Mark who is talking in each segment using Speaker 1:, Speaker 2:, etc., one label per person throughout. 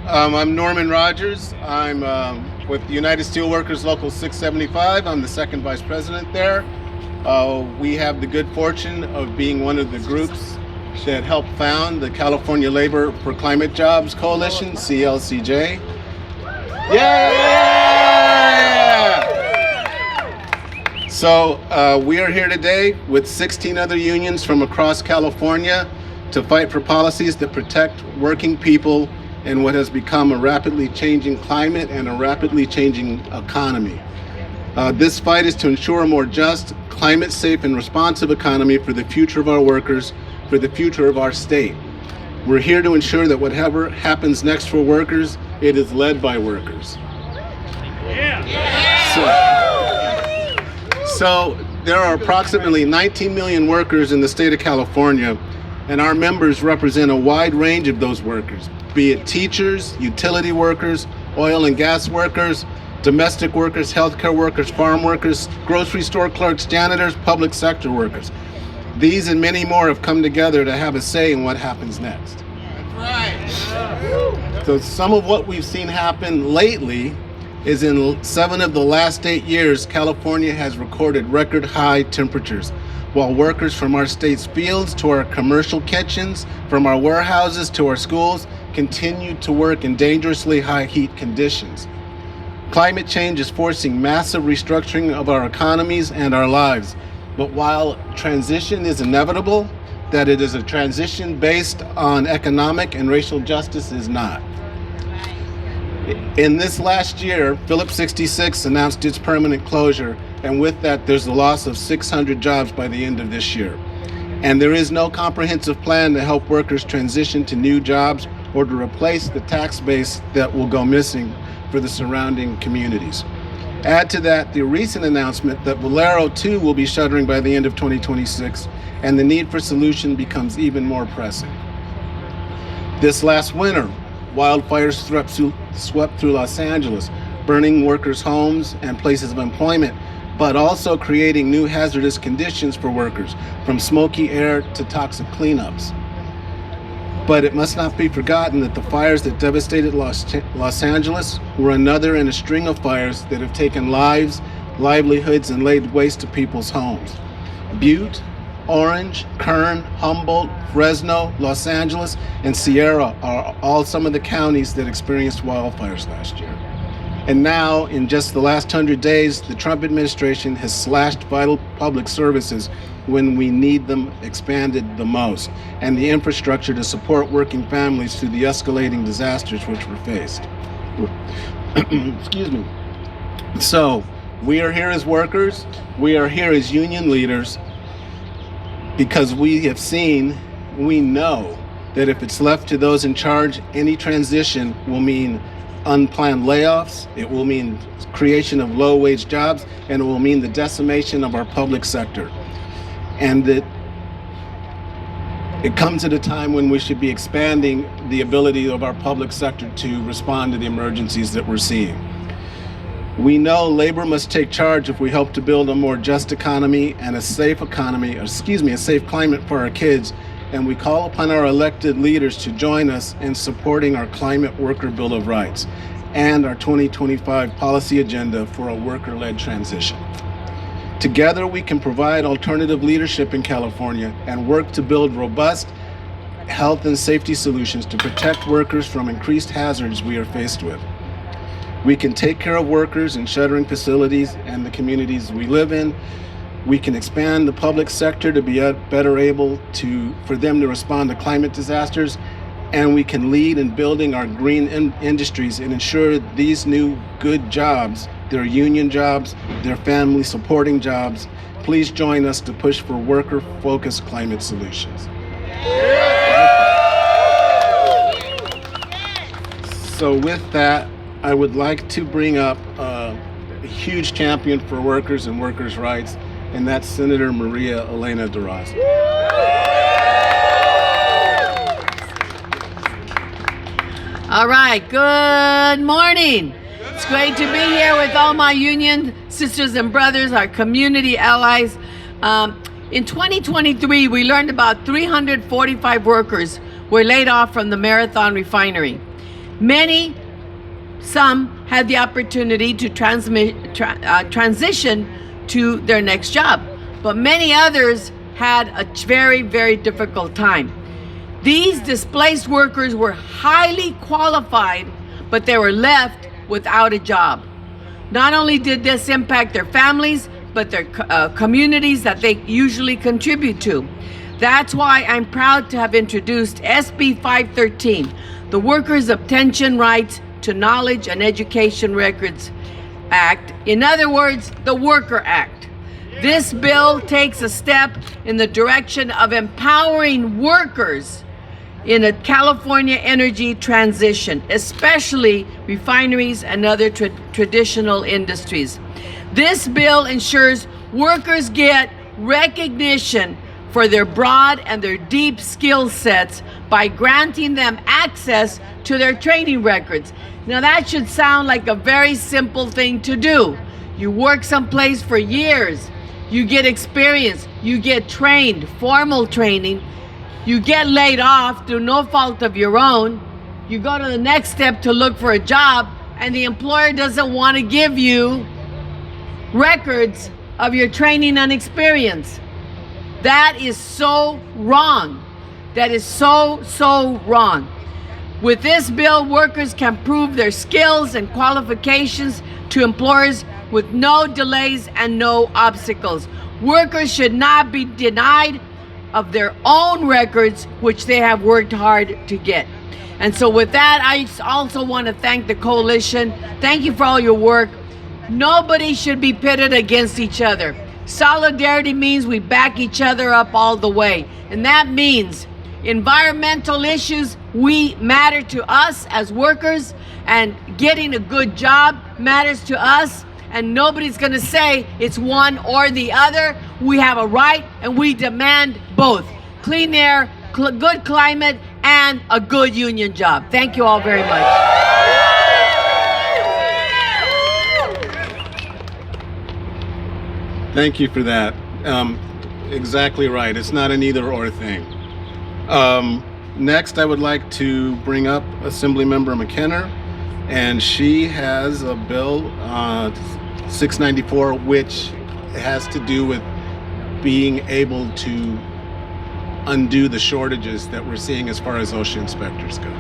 Speaker 1: I'm Norman Rogers. I'm with the United Steelworkers Local 675. I'm the second vice president there. We have the good fortune of being one of the groups that helped found the California Labor for Climate Jobs Coalition, CLCJ. Yeah! So we are here today with 16 other unions from across California to fight for policies that protect working people in what has become a rapidly changing climate and a rapidly changing economy. This fight is to ensure a more just, climate-safe, and responsive economy for the future of our workers, for the future of our state. We're here to ensure that whatever happens next for workers, it is led by workers. So there are approximately 19 million workers in the state of California, and our members represent a wide range of those workers, be it teachers, utility workers, oil and gas workers, domestic workers, healthcare workers, farm workers, grocery store clerks, janitors, public sector workers. These and many more have come together to have a say in what happens next. So some of what we've seen happen lately is in 7 of the last 8 years, California has recorded record high temperatures, while workers from our state's fields to our commercial kitchens, from our warehouses to our schools, continue to work in dangerously high heat conditions. Climate change is forcing massive restructuring of our economies and our lives. But while transition is inevitable, that it is a transition based on economic and racial justice is not. In this last year, Phillips 66 announced its permanent closure, and with that, there's the loss of 600 jobs by the end of this year. And there is no comprehensive plan to help workers transition to new jobs or to replace the tax base that will go missing for the surrounding communities. Add to that the recent announcement that Valero 2 will be shuttering by the end of 2026, and the need for solution becomes even more pressing. This last winter, wildfires swept through Los Angeles, burning workers' homes and places of employment, but also creating new hazardous conditions for workers, from smoky air to toxic cleanups. But it must not be forgotten that the fires that devastated Los Angeles were another in a string of fires that have taken lives, livelihoods, and laid waste to people's homes. Butte, Orange, Kern, Humboldt, Fresno, Los Angeles, and Sierra are all some of the counties that experienced wildfires last year. And now, in just the last 100 days, the Trump administration has slashed vital public services when we need them expanded the most, and the infrastructure to support working families through the escalating disasters which were faced. Excuse me. So, we are here as workers, we are here as union leaders, because we know that if it's left to those in charge, any transition will mean unplanned layoffs, it will mean creation of low-wage jobs, and it will mean the decimation of our public sector. And that it comes at a time when we should be expanding the ability of our public sector to respond to the emergencies that we're seeing. We know labor must take charge if we hope to build a more just economy and a safe climate for our kids, and we call upon our elected leaders to join us in supporting our Climate Worker Bill of Rights and our 2025 policy agenda for a worker-led transition. Together, we can provide alternative leadership in California and work to build robust health and safety solutions to protect workers from increased hazards we are faced with. We can take care of workers in shuttering facilities and the communities we live in. We can expand the public sector to be better able for them to respond to climate disasters, and we can lead in building our green industries and ensure these new good jobs, they're union jobs, they're family supporting jobs. Please join us to push for worker-focused climate solutions. So with that, I would like to bring up a huge champion for workers and workers' rights, and that's Senator Maria Elena Durazo.
Speaker 2: All right, good morning. It's great to be here with all my union sisters and brothers, our community allies. In 2023, we learned about 345 workers were laid off from the Marathon refinery. Some had the opportunity to transition to their next job, but many others had a very, very difficult time. These displaced workers were highly qualified, but they were left without a job. Not only did this impact their families, but their communities that they usually contribute to. That's why I'm proud to have introduced SB 513, the Workers' Obtention Rights to Knowledge and Education Records Act. In other words, the Worker Act. This bill takes a step in the direction of empowering workers in a California energy transition, especially refineries and other traditional industries. This bill ensures workers get recognition for their broad and their deep skill sets by granting them access to their training records. Now that should sound like a very simple thing to do. You work someplace for years, you get experience, you get trained, formal training, you get laid off through no fault of your own, you go to the next step to look for a job, and the employer doesn't want to give you records of your training and experience. That is so wrong. That is so wrong. With this bill, workers can prove their skills and qualifications to employers with no delays and no obstacles. Workers should not be denied of their own records, which they have worked hard to get. And so with that, I also want to thank the coalition. Thank you for all your work. Nobody should be pitted against each other. Solidarity means we back each other up all the way. And that means environmental issues, we matter to us as workers, and getting a good job matters to us. And nobody's going to say it's one or the other. We have a right and we demand both. Clean air, good climate, and a good union job. Thank you all very much.
Speaker 1: Thank you for that. Exactly right. It's not an either-or thing. Next, I would like to bring up Assemblymember McKenna, and she has a bill, 694, which has to do with being able to undo the shortages that we're seeing as far as OSHA inspectors go.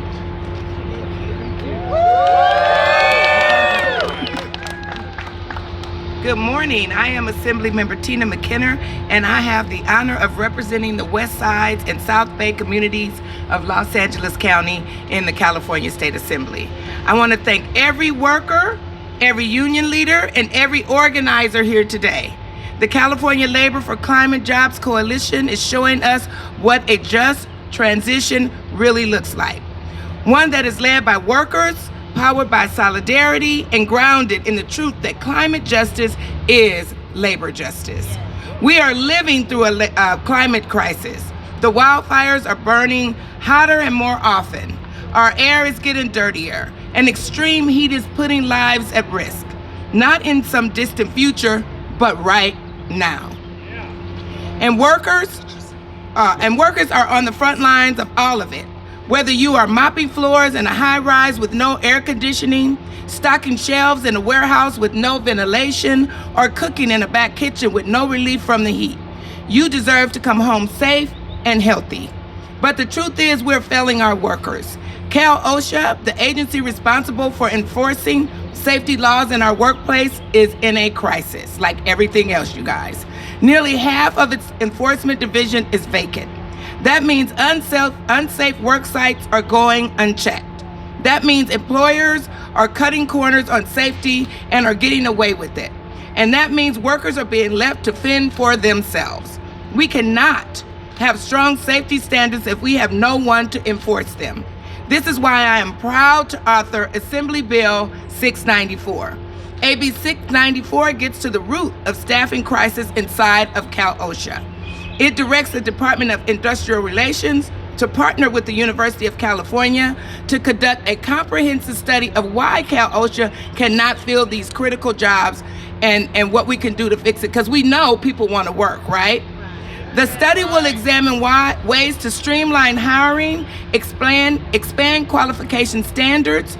Speaker 3: Good morning. I am Assemblymember Tina McKenna, and I have the honor of representing the West Sides and South Bay communities of Los Angeles County in the California State Assembly. I want to thank every worker, every union leader, and every organizer here today. The California Labor for Climate Jobs Coalition is showing us what a just transition really looks like. One that is led by workers, powered by solidarity, and grounded in the truth that climate justice is labor justice. We are living through a climate crisis. The wildfires are burning hotter and more often. Our air is getting dirtier, and extreme heat is putting lives at risk. Not in some distant future, but right now. And workers are on the front lines of all of it. Whether you are mopping floors in a high-rise with no air conditioning, stocking shelves in a warehouse with no ventilation, or cooking in a back kitchen with no relief from the heat, you deserve to come home safe and healthy. But the truth is, we're failing our workers. Cal OSHA, the agency responsible for enforcing safety laws in our workplace, is in a crisis, like everything else, you guys. Nearly half of its enforcement division is vacant. That means unsafe work sites are going unchecked. That means employers are cutting corners on safety and are getting away with it. And that means workers are being left to fend for themselves. We cannot have strong safety standards if we have no one to enforce them. This is why I am proud to author Assembly Bill 694. AB 694 gets to the root of staffing crisis inside of Cal OSHA. It directs the Department of Industrial Relations to partner with the University of California to conduct a comprehensive study of why Cal OSHA cannot fill these critical jobs and what we can do to fix it, because we know people want to work, right? The study will examine ways to streamline hiring, expand qualification standards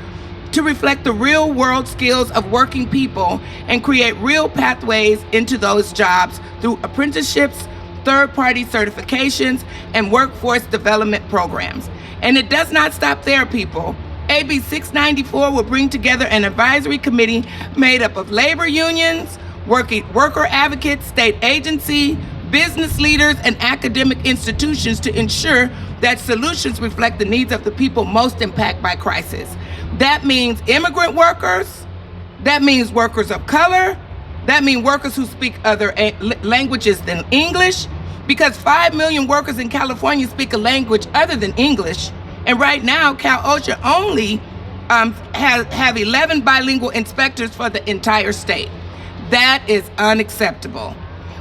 Speaker 3: to reflect the real-world skills of working people, and create real pathways into those jobs through apprenticeships, third-party certifications, and workforce development programs. And it does not stop there, people. AB 694 will bring together an advisory committee made up of labor unions, worker advocates, state agency, business leaders, and academic institutions to ensure that solutions reflect the needs of the people most impacted by crisis. That means immigrant workers, that means workers of color, that means workers who speak other languages than English, because 5 million workers in California speak a language other than English. And right now, Cal OSHA only have 11 bilingual inspectors for the entire state. That is unacceptable.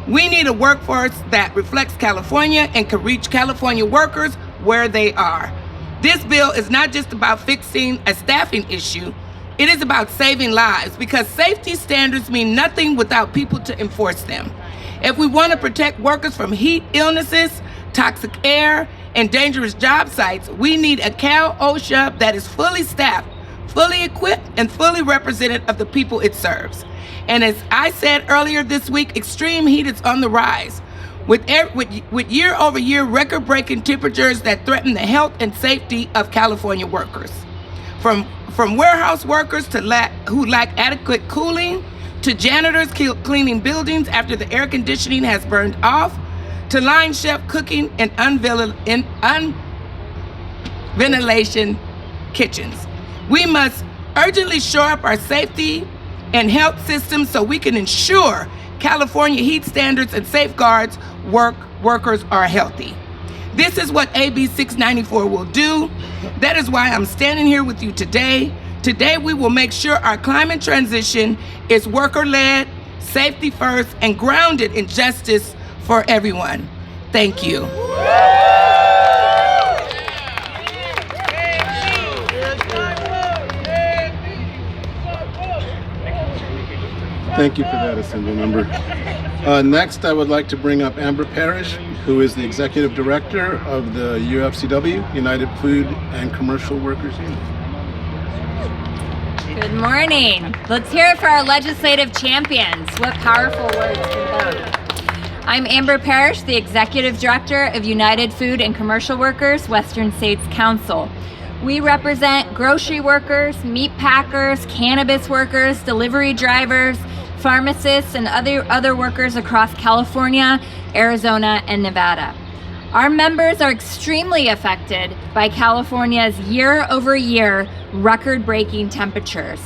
Speaker 3: We need a workforce that reflects California and can reach California workers where they are. This bill is not just about fixing a staffing issue, it is about saving lives, because safety standards mean nothing without people to enforce them. If we want to protect workers from heat illnesses, toxic air, and dangerous job sites, we need a Cal OSHA that is fully staffed, fully equipped, and fully representative of the people it serves. And as I said earlier this week, extreme heat is on the rise, with year-over-year record-breaking temperatures that threaten the health and safety of California workers. From warehouse workers who lack adequate cooling, to janitors cleaning buildings after the air conditioning has burned off, to line chef cooking in unventilation kitchens. We must urgently shore up our safety and health systems so we can ensure California heat standards and safeguards workers are healthy. This is what AB 694 will do. That is why I'm standing here with you today. Today we will make sure our climate transition is worker-led, safety first, and grounded in justice for everyone. Thank you.
Speaker 1: Thank you for that, Assemblymember. Next, I would like to bring up Amber Parrish, who is the Executive Director of the UFCW, United Food and Commercial Workers Union.
Speaker 4: Good morning. Let's hear it for our legislative champions. What powerful words from both. I'm Amber Parrish, the Executive Director of United Food and Commercial Workers, Western States Council. We represent grocery workers, meat packers, cannabis workers, delivery drivers, pharmacists, and other workers across California, Arizona, and Nevada. Our members are extremely affected by California's year-over-year record-breaking temperatures.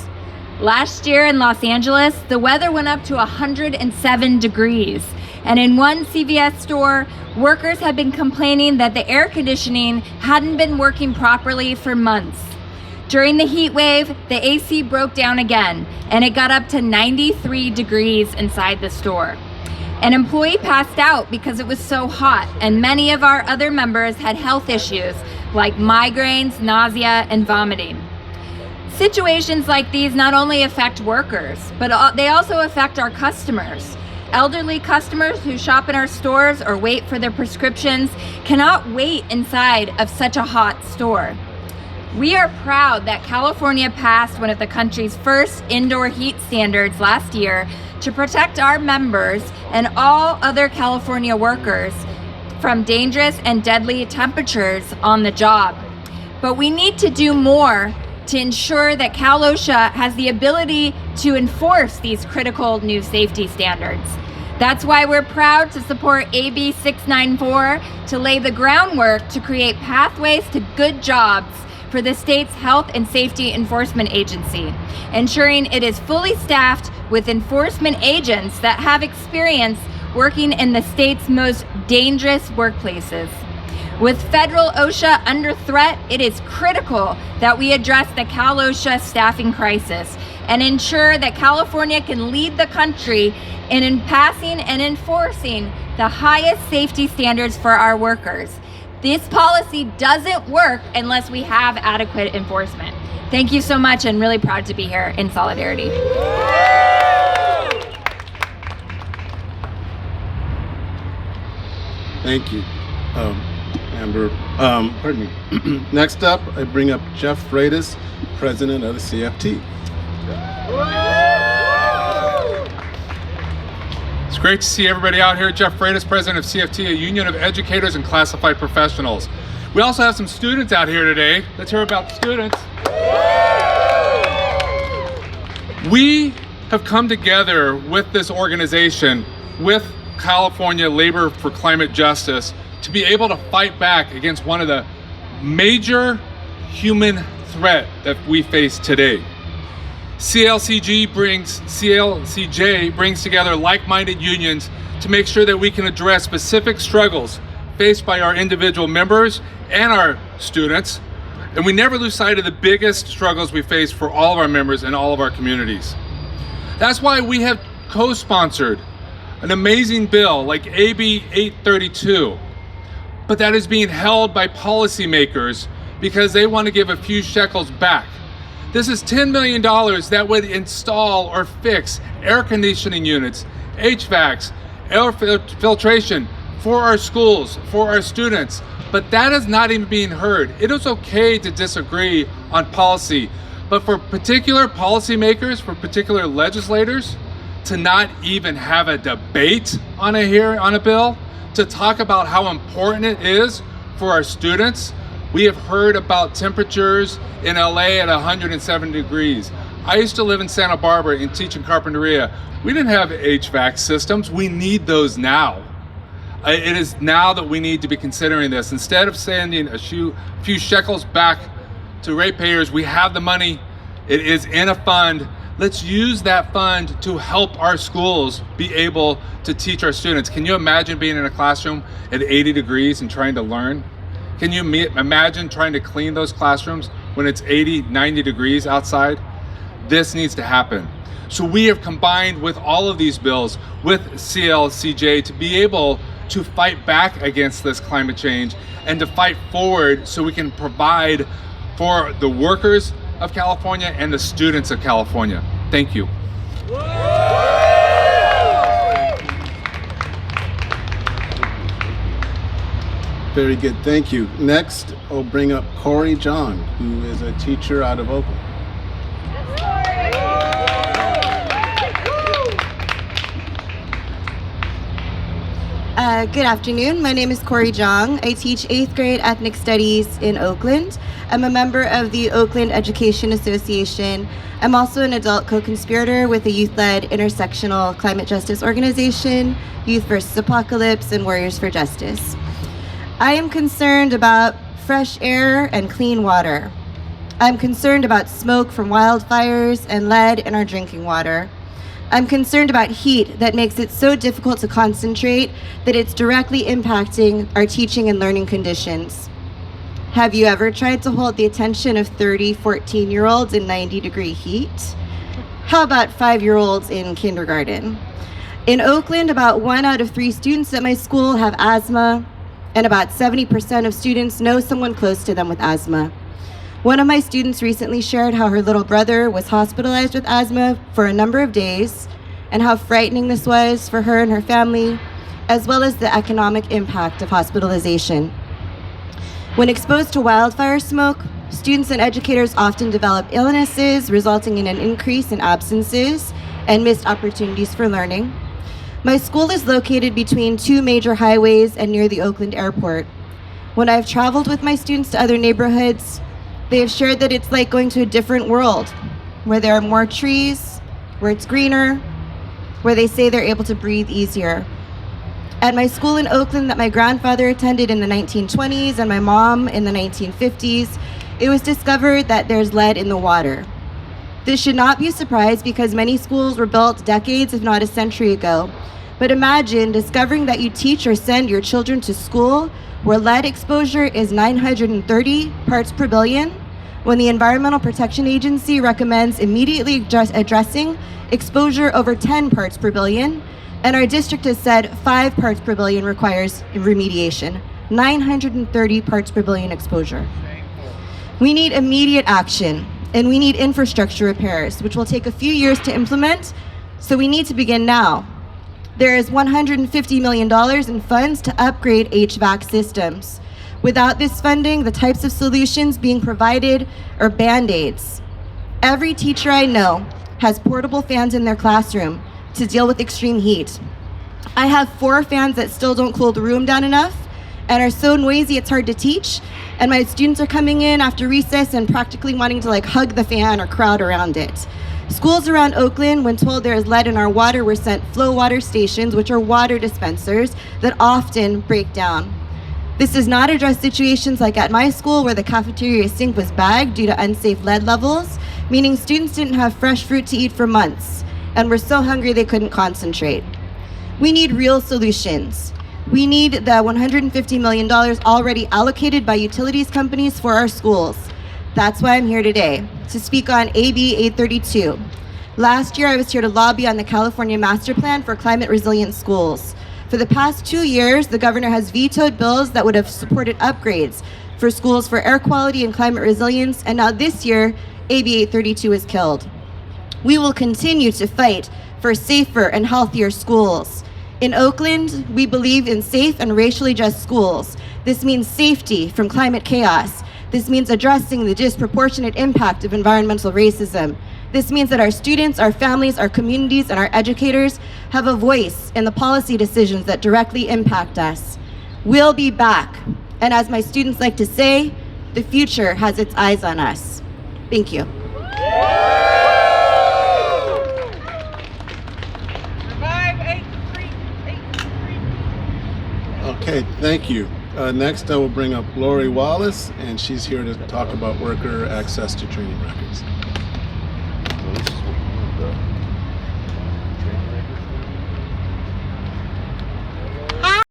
Speaker 4: Last year in Los Angeles, the weather went up to 107 degrees. And in one CVS store, workers had been complaining that the air conditioning hadn't been working properly for months. During the heat wave, the AC broke down again, and it got up to 93 degrees inside the store. An employee passed out because it was so hot, and many of our other members had health issues like migraines, nausea, and vomiting. Situations like these not only affect workers, but they also affect our customers. Elderly customers who shop in our stores or wait for their prescriptions cannot wait inside of such a hot store. We are proud that California passed one of the country's first indoor heat standards last year to protect our members and all other California workers from dangerous and deadly temperatures on the job. But we need to do more to ensure that Cal OSHA has the ability to enforce these critical new safety standards. That's why we're proud to support AB 694 to lay the groundwork to create pathways to good jobs for the state's Health and Safety Enforcement Agency, ensuring it is fully staffed with enforcement agents that have experience working in the state's most dangerous workplaces. With federal OSHA under threat, it is critical that we address the Cal OSHA staffing crisis and ensure that California can lead the country in passing and enforcing the highest safety standards for our workers. This policy doesn't work unless we have adequate enforcement. Thank you so much, and really proud to be here in solidarity.
Speaker 1: Thank you, Amber. Pardon me. Next up, I bring up Jeff Freitas, president of the CFT.
Speaker 5: It's great to see everybody out here. Jeff Freitas, president of CFT, a union of educators and classified professionals. We also have some students out here today. Let's hear about the students. We have come together with this organization, with California Labor for Climate Justice, to be able to fight back against one of the major human threat that we face today. CLCJ brings together like-minded unions to make sure that we can address specific struggles faced by our individual members and our students. And we never lose sight of the biggest struggles we face for all of our members and all of our communities. That's why we have co-sponsored an amazing bill like AB 832, but that is being held by policymakers because they want to give a few shekels back. This is $10 million that would install or fix air conditioning units, HVACs, air filtration for our schools, for our students. But that is not even being heard. It is okay to disagree on policy, but for particular policymakers, for particular legislators, to not even have a debate on a bill, to talk about how important it is for our students. We have heard about temperatures in LA at 107 degrees. I used to live in Santa Barbara and teach in Carpinteria. We didn't have HVAC systems. We need those now. It is now that we need to be considering this. Instead of sending a few shekels back to ratepayers, we have the money. It is in a fund. Let's use that fund to help our schools be able to teach our students. Can you imagine being in a classroom at 80 degrees and trying to learn? Can you imagine trying to clean those classrooms when it's 80, 90 degrees outside? This needs to happen. So we have combined with all of these bills with CLCJ to be able to fight back against this climate change and to fight forward so we can provide for the workers of California and the students of California. Thank you.
Speaker 1: Very good, thank you. Next, I'll bring up Corey John, who is a teacher out of Oakland.
Speaker 6: Good afternoon. My name is Corey Jong. I teach 8th grade ethnic studies in Oakland. I'm a member of the Oakland Education Association. I'm also an adult co-conspirator with the youth-led intersectional climate justice organization, Youth vs. Apocalypse and Warriors for Justice. I am concerned about fresh air and clean water. I'm concerned about smoke from wildfires and lead in our drinking water. I'm concerned about heat that makes it so difficult to concentrate that it's directly impacting our teaching and learning conditions. Have you ever tried to hold the attention of 30, 14-year-olds in 90-degree heat? How about 5-year-olds in kindergarten? In Oakland, about 1 out of 3 students at my school have asthma, and about 70% of students know someone close to them with asthma. One of my students recently shared how her little brother was hospitalized with asthma for a number of days and how frightening this was for her and her family, as well as the economic impact of hospitalization. When exposed to wildfire smoke, students and educators often develop illnesses, resulting in an increase in absences and missed opportunities for learning. My school is located between 2 major highways and near the Oakland airport. When I've traveled with my students to other neighborhoods, they have shared that it's like going to a different world, where there are more trees, where it's greener, where they say they're able to breathe easier. At my school in Oakland that my grandfather attended in the 1920s and my mom in the 1950s, it was discovered that there's lead in the water. This should not be a surprise because many schools were built decades, if not a century ago. But imagine discovering that you teach or send your children to school where lead exposure is 930 parts per billion, when the Environmental Protection Agency recommends immediately addressing exposure over 10 parts per billion, and our district has said 5 parts per billion requires remediation. 930 parts per billion exposure. We need immediate action, and we need infrastructure repairs, which will take a few years to implement, so we need to begin now. There is $150 million in funds to upgrade HVAC systems. Without this funding, the types of solutions being provided are Band-Aids. Every teacher I know has portable fans in their classroom to deal with extreme heat. I have 4 fans that still don't cool the room down enough and are so noisy it's hard to teach, and my students are coming in after recess and practically wanting to hug the fan or crowd around it. Schools around Oakland, when told there is lead in our water, were sent flow water stations, which are water dispensers that often break down. This does not address situations like at my school where the cafeteria sink was bagged due to unsafe lead levels, meaning students didn't have fresh fruit to eat for months and were so hungry they couldn't concentrate. We need real solutions. We need the $150 million already allocated by utilities companies for our schools. That's why I'm here today, to speak on AB 832. Last year, I was here to lobby on the California Master Plan for Climate Resilient Schools. For the past 2 years, the governor has vetoed bills that would have supported upgrades for schools for air quality and climate resilience, and now this year, AB 832 is killed. We will continue to fight for safer and healthier schools. In Oakland, we believe in safe and racially just schools. This means safety from climate chaos. This means addressing the disproportionate impact of environmental racism. This means that our students, our families, our communities, and our educators have a voice in the policy decisions that directly impact us. We'll be back. And as my students like to say, the future has its eyes on us. Thank you.
Speaker 1: Okay, thank you. Next, I will bring up Lori Wallace, and she's here to talk about worker access to training records.